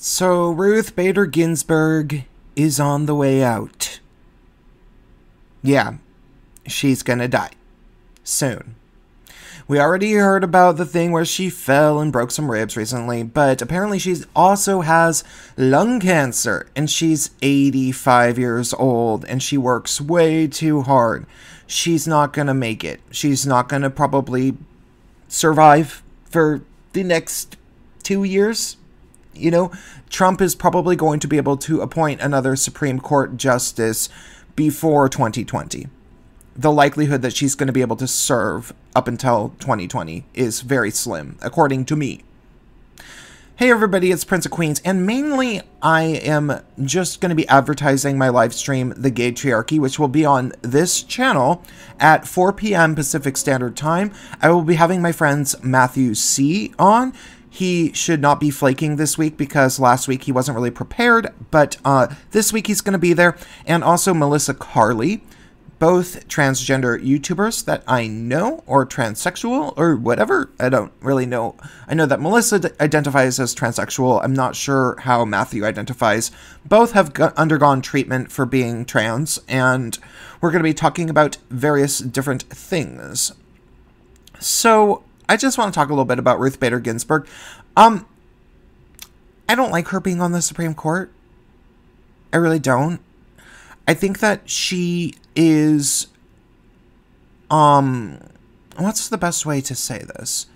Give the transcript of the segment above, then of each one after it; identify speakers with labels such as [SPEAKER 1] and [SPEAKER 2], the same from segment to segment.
[SPEAKER 1] So Ruth Bader Ginsburg is on the way out. Yeah, she's gonna die. Soon. We already heard about the thing where she fell and broke some ribs recently, but apparently she also has lung cancer, and she's 85 years old, and she works way too hard. She's not gonna make it. She's not gonna probably survive for the next 2 years. You know, Trump is probably going to be able to appoint another Supreme Court justice before 2020. The likelihood that she's going to be able to serve up until 2020 is very slim, according to me. Hey everybody, it's Prince of Queens, and mainly I am just going to be advertising my live stream, The Gaytriarchy, which will be on this channel at 4 p.m. Pacific Standard Time. I will be having my friends Matthew C. on. He should not be flaking this week because last week he wasn't really prepared, but this week he's going to be there. And also Melissa Carley, both transgender YouTubers that I know, or transsexual, or whatever. I don't really know. I know that Melissa identifies as transsexual. I'm not sure how Matthew identifies. Both have undergone treatment for being trans, and we're going to be talking about various different things. So I just want to talk a little bit about Ruth Bader Ginsburg. I don't like her being on the Supreme Court. I really don't. I think that she is, what's the best way to say this?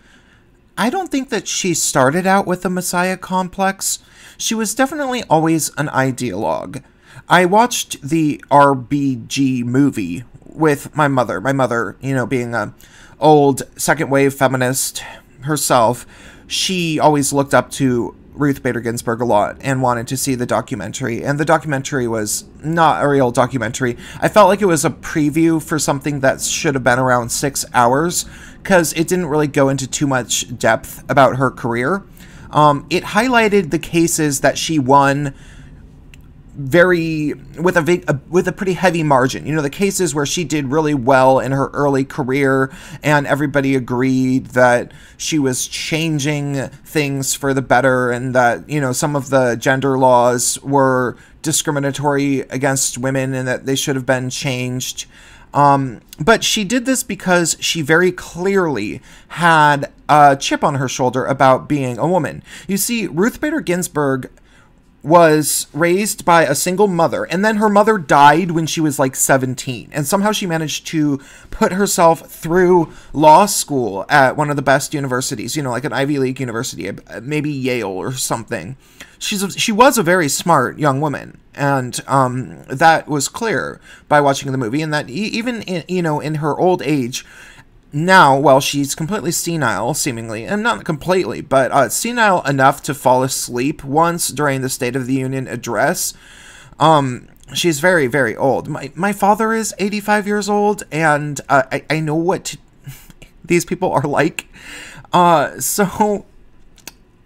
[SPEAKER 1] I don't think that she started out with a Messiah complex. She was definitely always an ideologue. I watched the RBG movie with my mother. My mother, you know, being a old second wave feminist herself, she always looked up to Ruth Bader Ginsburg a lot and wanted to see the documentary, and the documentary was not a real documentary. I felt like it was a preview for something that should have been around 6 hours, because it didn't really go into too much depth about her career. It highlighted the cases that she won with a pretty heavy margin. You know, the cases where she did really well in her early career and everybody agreed that she was changing things for the better, and that, you know, some of the gender laws were discriminatory against women and that they should have been changed. But she did this because she very clearly had a chip on her shoulder about being a woman. You see, Ruth Bader Ginsburg was raised by a single mother, and then her mother died when she was like 17, and somehow she managed to put herself through law school at one of the best universities, you know, like an Ivy League university, maybe Yale or something. She was a very smart young woman, and that was clear by watching the movie, and that even in, you know, in her old age now, while she's completely senile, seemingly, and not completely, but senile enough to fall asleep once during the State of the Union address, she's very, very old. My father is 85 years old, and I know what these people are like. So,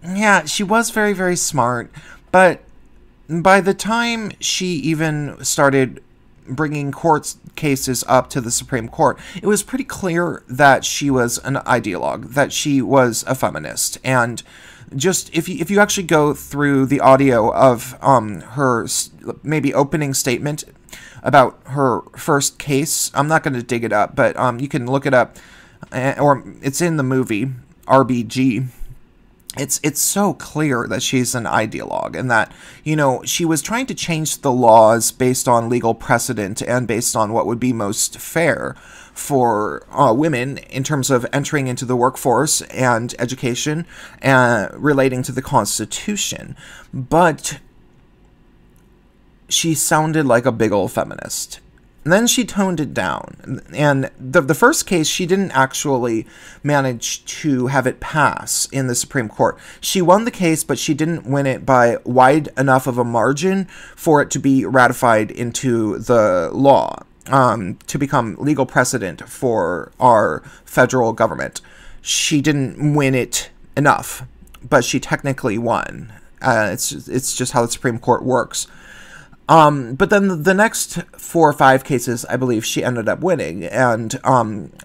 [SPEAKER 1] yeah, she was very, very smart, but by the time she even started bringing court cases up to the Supreme Court, it was pretty clear that she was an ideologue, that she was a feminist. And just if you actually go through the audio of her maybe opening statement about her first case, I'm not going to dig it up, but you can look it up, or it's in the movie RBG. It's so clear that she's an ideologue, and that, you know, she was trying to change the laws based on legal precedent and based on what would be most fair for women in terms of entering into the workforce and education relating to the Constitution. But she sounded like a big old feminist. And then she toned it down, and the first case, she didn't actually manage to have it pass in the Supreme Court. She won the case, but she didn't win it by wide enough of a margin for it to be ratified into the law, to become legal precedent for our federal government. She didn't win it enough, but she technically won. It's just how the Supreme Court works. But then the next 4 or 5 cases, I believe she ended up winning. And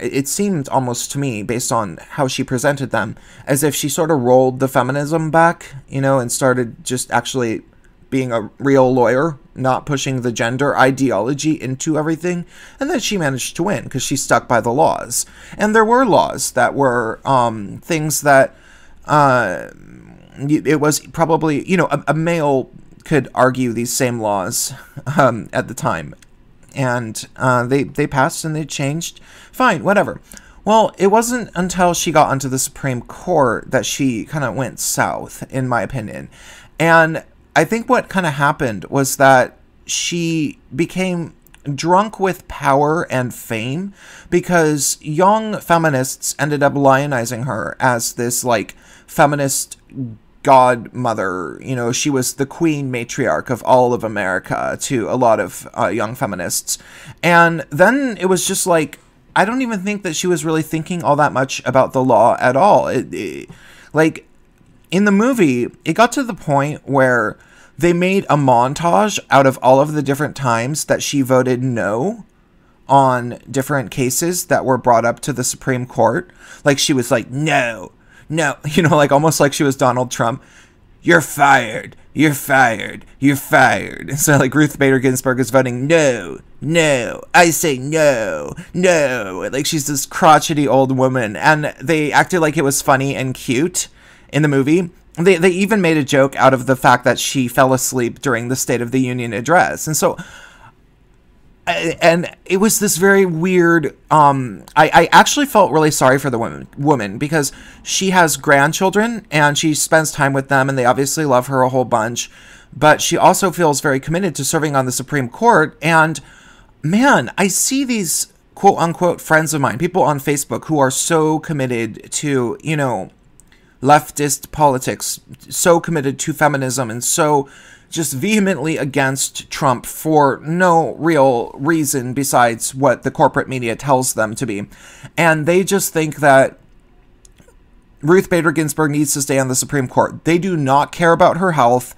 [SPEAKER 1] it seemed almost to me, based on how she presented them, as if she sort of rolled the feminism back, and started just actually being a real lawyer, not pushing the gender ideology into everything. And then she managed to win because she stuck by the laws. And there were laws that were things that it was probably, a male could argue these same laws at the time, and they passed and they changed. Fine, whatever. Well, it wasn't until she got onto the Supreme Court that she kind of went south, in my opinion. And I think what kind of happened was that she became drunk with power and fame, because young feminists ended up lionizing her as this like feminist godmother. She was the queen matriarch of all of America to a lot of young feminists. And then it was just like, I don't even think that she was really thinking all that much about the law at all. Like, in the movie, it got to the point where they made a montage out of all of the different times that she voted no on different cases that were brought up to the Supreme Court. Like, she was like, no, like almost like she was Donald Trump. You're fired. You're fired. You're fired. And so like Ruth Bader Ginsburg is voting no. I say no. Like she's this crotchety old woman. And they acted like it was funny and cute in the movie. They even made a joke out of the fact that she fell asleep during the State of the Union address. And so, and it was this very weird, I actually felt really sorry for the woman because she has grandchildren and she spends time with them and they obviously love her a whole bunch, but she also feels very committed to serving on the Supreme Court. And man, I see these quote unquote friends of mine, people on Facebook who are so committed to, leftist politics, so committed to feminism and so just vehemently against Trump for no real reason besides what the corporate media tells them to be. And they just think that Ruth Bader Ginsburg needs to stay on the Supreme Court. They do not care about her health.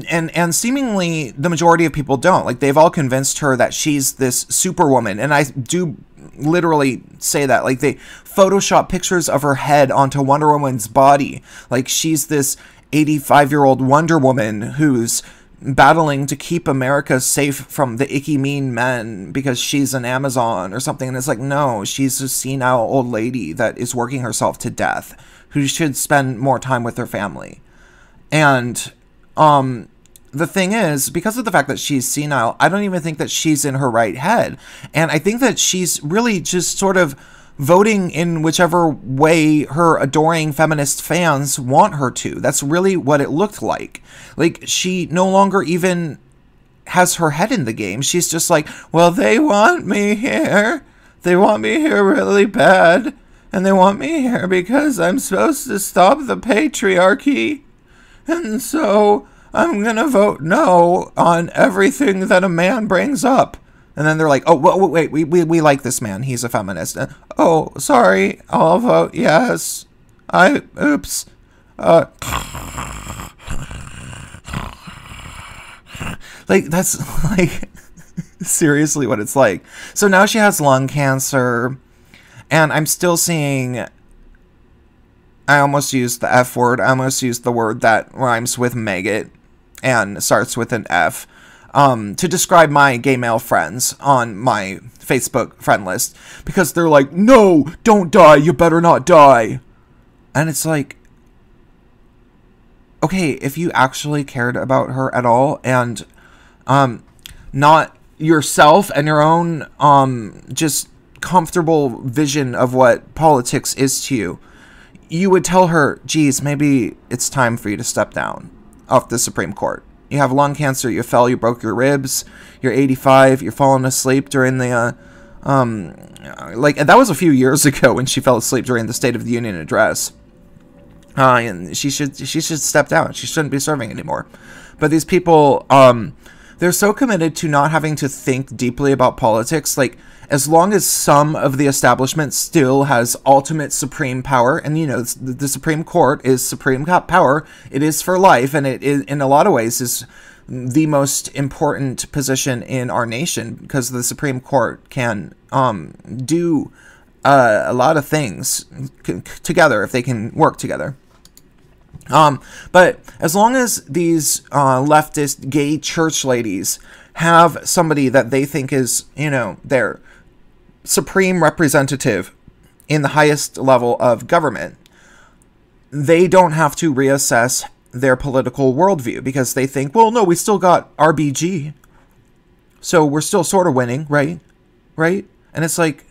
[SPEAKER 1] And seemingly the majority of people don't. Like, they've all convinced her that she's this superwoman. And I do literally say that. Like, they Photoshop pictures of her head onto Wonder Woman's body. Like, she's this 85-year-old Wonder Woman who's battling to keep America safe from the icky mean men because she's an Amazon or something. And it's like, no, she's a senile old lady that is working herself to death who should spend more time with her family. And the thing is, because of the fact that she's senile, I don't even think that she's in her right head. And I think that she's really just sort of voting in whichever way her adoring feminist fans want her to. That's really what it looked like. Like, she no longer even has her head in the game. She's just like, well, they want me here. They want me here really bad. And they want me here because I'm supposed to stop the patriarchy. And so I'm going to vote no on everything that a man brings up. And then they're like, oh, wait, we like this man. He's a feminist. Oh, sorry. I'll vote yes. Oops. Like, that's like seriously what it's like. So now she has lung cancer. And I'm still seeing, I almost used the F word. I almost used the word that rhymes with maggot and starts with an F. To describe my gay male friends on my Facebook friend list, because they're like, no, don't die, you better not die. And it's like, okay, if you actually cared about her at all, and not yourself and your own just comfortable vision of what politics is to you, you would tell her, geez, maybe it's time for you to step down off the Supreme Court. You have lung cancer, you fell, you broke your ribs, you're 85, you're falling asleep during the, like, that was a few years ago when she fell asleep during the State of the Union address. And she should step down. She shouldn't be serving anymore. But these people, they're so committed to not having to think deeply about politics. Like, as long as some of the establishment still has ultimate supreme power, and, you know, the Supreme Court is supreme power, it is for life, and it is, in a lot of ways, is the most important position in our nation, because the Supreme Court can do a lot of things together if they can work together. But as long as these leftist gay church ladies have somebody that they think is, you know, their supreme representative in the highest level of government, they don't have to reassess their political worldview, because they think, well, no, we still got RBG, so we're still sort of winning, right? Right? And it's like,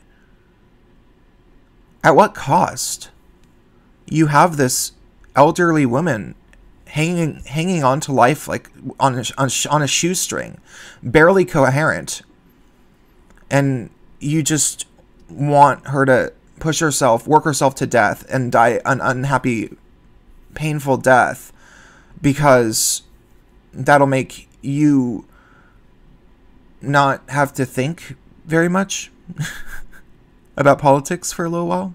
[SPEAKER 1] at what cost? You have this elderly woman hanging on to life like on a shoestring, barely coherent, and you just want her to work herself to death and die an unhappy, painful death, because that'll make you not have to think very much about politics for a little while.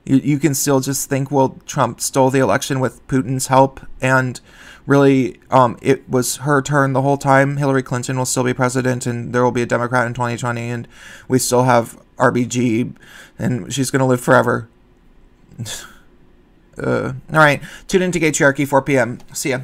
[SPEAKER 1] You can still just think, well, Trump stole the election with Putin's help, and really it was her turn the whole time. Hillary Clinton will still be president, and there will be a Democrat in 2020, and we still have RBG, and she's going to live forever. All right, tune in to Gaytriarchy, 4 p.m. See ya.